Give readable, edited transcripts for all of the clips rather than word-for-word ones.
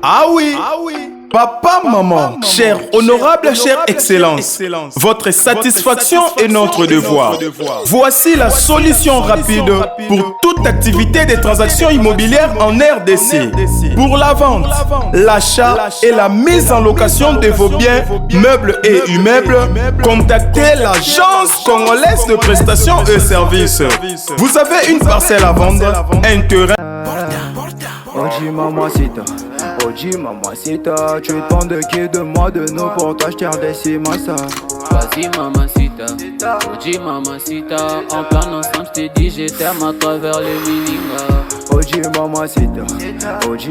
Ah oui, papa, maman, cher, honorable, chère excellence, votre satisfaction est notre devoir. Voici la solution rapide pour toute activité des transactions immobilières en RDC. Pour la vente, l'achat et la mise en location de vos biens, meubles et immeubles, contactez l'agence congolaise de prestations et services. Vous avez une parcelle à vendre, un terrain. Oji mamacita, Oji mamacita, tu demandes qui de moi de nous pour t'acheter des cimasa. Vas-y mamacita, Oji mamacita, en plan ensemble j't'ai dit je t'aime à travers le mininga. Oji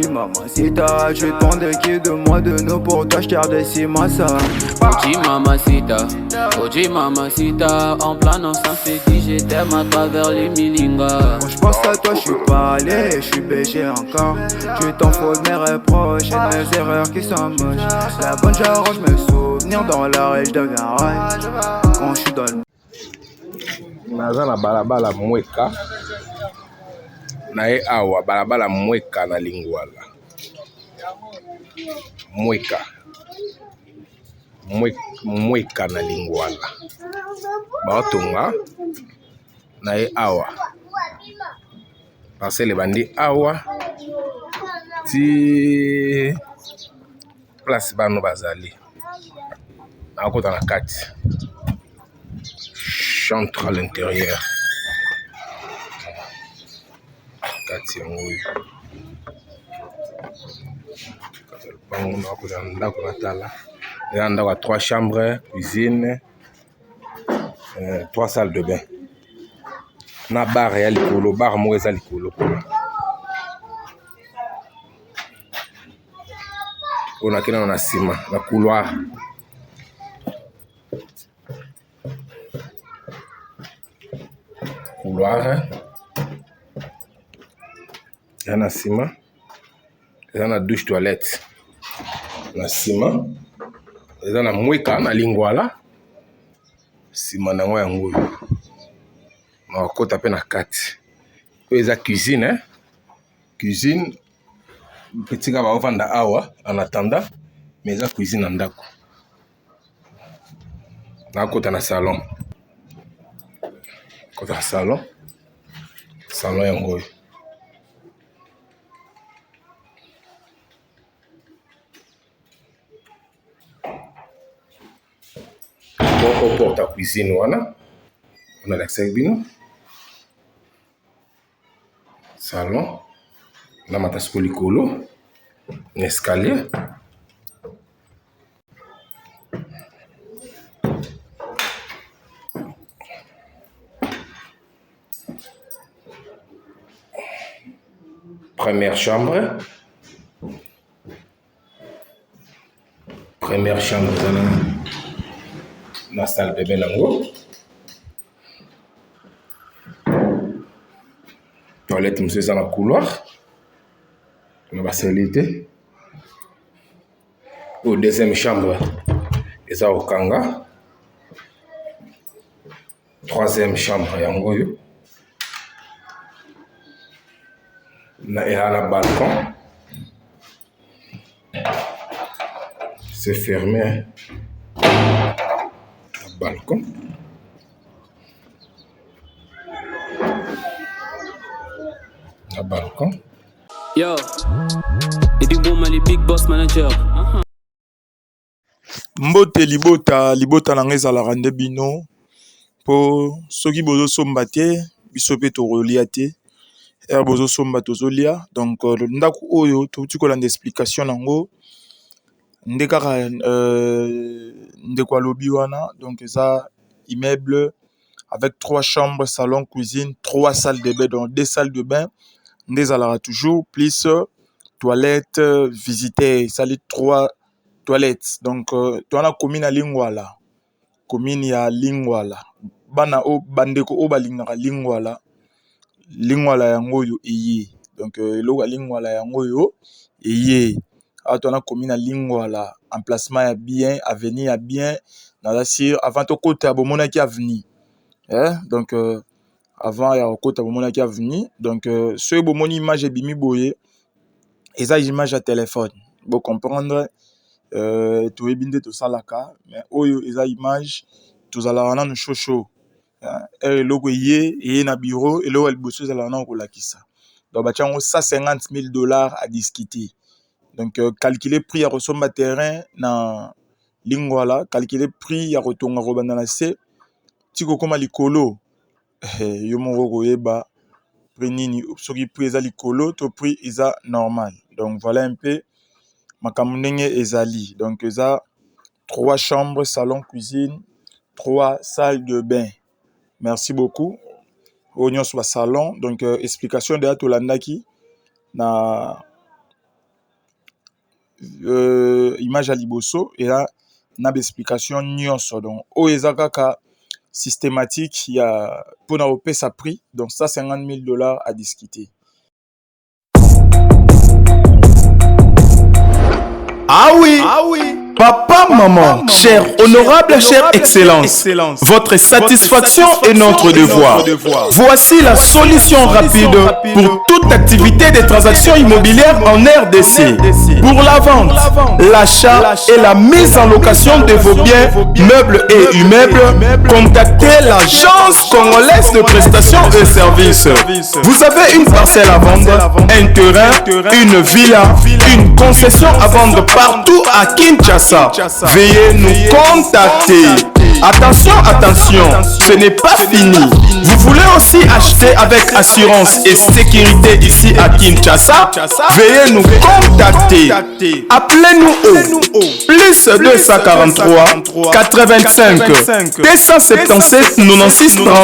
mamacita, tu demandes qui de moi de nous pour t'acheter des cimasa. Oji mamacita, en plan ensemble j't'ai dit je t'aime à travers le mininga. Quand je pense à toi, je suis pas allé, je suis BG encore. Tu t'en fous de mes reproches et de mes erreurs qui sont moches. La bonne j'arrange mes souvenirs dans la rage, je deviens rage. Quand je suis dans le naza na balabala mweka naye awa balabala mweka na lingwala mweka na lingwala baotonga naye awa parcelle bandi awa ti place bano bazali nakota na kati chantre à l'intérieur kati yango oyo lupango nakoza ndako natala eza ndako ya 3 chambres, cuisine, 3 salles de bain na bar ya likolo, bar moko eza likolo kuna oyo nakenda na nsima na couloir eza na nsima eza na douche toilette na nsima eza na mweka na lingwala nsima nango yango oyo nakota mpe na kati oyo eza cuisine cuisine petika baovanda awa en attendant mais eza cuisine na ndako nakota na salon kota na salon yango oyo moko porte ya cuisine wana onalakisaki bino salon na matasiko likolo na escalier première chambre eza na salle de bain nango toilette mosusu eza na couloir na baselite oyo deuxième chambre eza kokanga troisième chambre yango oyo eza na balcon c'est fermé balcon na balcon Yo, et du bon les big boss manager. Mbote libota na ezalaka nde bino po soki bozosomba te biso mpe tokolia te ere bozosomba tozolia donc ndako oyo touti kolanda explication nango nde kaka ndeko alobi wana donc eza immeuble avec 3 chambres, salon, cuisine, 3 salles de bain, donc 2 salles de bain nde ezalaka toujours plus toilette visiter sali 3 toilettes donc toana commune ya Lingwala commune ya Lingwala bana o bandeko o balingaka Lingwala yango oyo eye donc eloko ya Lingwala yango oyo eye awa toana commune ya Lingwala emplacement ya bien avenue ya bien naza sur avant tokota bomonaki avenue donc avant ya kokota bomonaki avenue donc soki bomoni image ebimi boye eza image ya téléphone Bon comprendre toyebi nde tosalaka mais oyo eza image tozalaka nanu chaud eloko eye na bureau eloko ya liboso ezalaka nanu kolakisa donc batia yango $150,000 à discuter donc calculer prix ya kosomba terrain na Lingwala, calculer prix ya kotonga kobanda na se tiko koma likolo yo moko koyeba prix nini soki prix eza likolo to prix eza normal donc voilà un peu makambo ndenge ezali donc eza 3 chambres salon cuisine 3 salles de bain merci beaucoup oyo nyonso ba salon donc explication deya tolandaki na image ya liboso eza na ba explication nyonso donc oyo eza kaka systématique ya pona opesa prix donc $150,000 à discuter. Ah oui. Papa, maman, cher honorable, chère excellence, votre satisfaction est notre devoir. Voici la solution rapide pour toute activité des transactions immobilières en RDC. Pour la vente, l'achat et la mise en location de vos biens, meubles et immeubles, contactez l'agence congolaise de prestations et services. Vous avez une parcelle à vendre, un terrain, une villa, une concession à vendre partout à Kinshasa. Veuillez nous contacter. Attention, ce n'est pas fini. Vous voulez aussi acheter avec assurance et sécurité ici à Kinshasa? Veuillez nous contacter. Appelez-nous au plus 243 85 277 96 30.